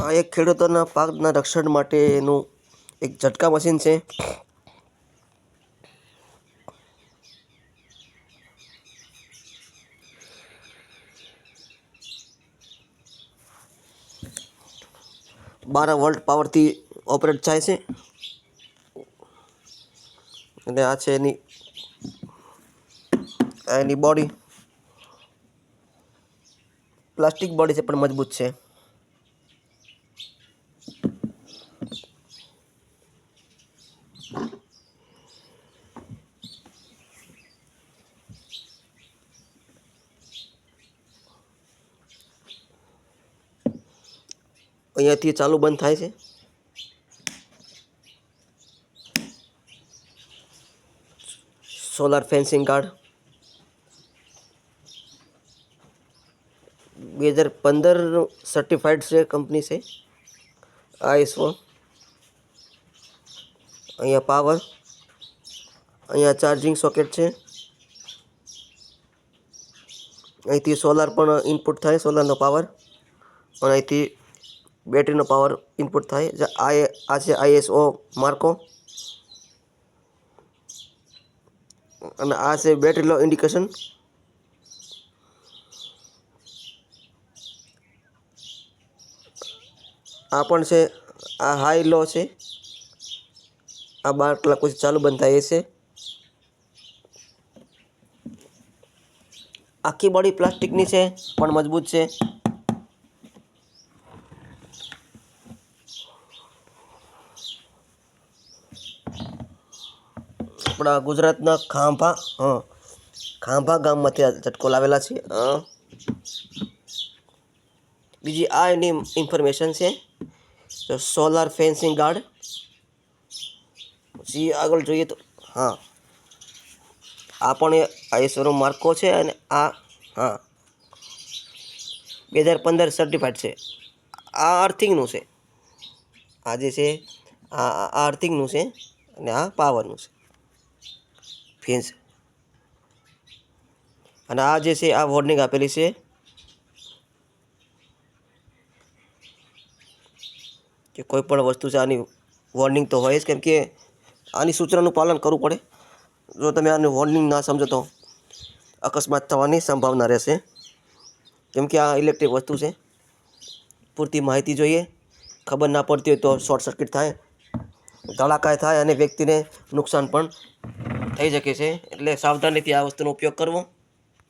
આ એક ખેડૂતોના પાકના રક્ષણ માટેનું એક ઝટકા મશીન છે. 12 વોલ્ટ પાવરથી ઓપરેટ થાય છે અને આ છે એની બોડી. પ્લાસ્ટિક બોડી છે પણ મજબૂત છે. અહીંયાથી ચાલુ બંધ થાય છે. સોલાર ફેન્સિંગ ગાર્ડ 2015 સર્ટિફાઈડ છે, કંપની છે ISO. અહીંયા પાવર, અહીંયા ચાર્જિંગ સોકેટ છે. અહીંથી સોલાર પણ ઇનપુટ થાય, સોલારનો પાવર, અને અહીંથી બેટરીનો પાવર ઇનપુટ થાય. આ છે ISO માર્કો, અને આ છે બેટરી લો ઇન્ડિકેશન. આ પણ છે, આ હાઈ લો છે. આ 12 કલાક પછી ચાલુ બંધ થાય છે. આખી બોડી પ્લાસ્ટિકની છે પણ મજબૂત છે. આપણા ગુજરાતના ખાંભા ગામમાંથી આ ઝટકો લાવેલા છે. બીજી આ એની ઇન્ફોર્મેશન છે, સોલાર ફેન્સિંગ ગાર્ડ. પછી આગળ જોઈએ તો આ પણ ISO માર્કો છે, અને આ 2015 સર્ટિફાઈડ છે. આ અર્થિંગનું છે, આ જે છે આ અર્થિંગનું છે, અને આ પાવરનું છે ફેન્સ. અને આ જે છે આ વોર્નિંગ આપેલી છે કે કોઈ પણ વસ્તુ છે આની વોર્નિંગ તો હોય જ, કેમ કે આની સૂચનાનું પાલન કરવું પડે. જો તમે આની વોર્નિંગ ના સમજો તો અકસ્માત થવાની સંભાવના રહેશે, કેમ કે આ ઇલેક્ટ્રિક વસ્તુ છે. પૂરતી માહિતી જોઈએ. ખબર ના પડતી હોય તો શોર્ટ સર્કિટ થાય, ધડાકા થાય અને વ્યક્તિને નુકસાન પણ થઈ શકે છે. એટલે સાવધાનીથી આ વસ્તુનો ઉપયોગ કરવો.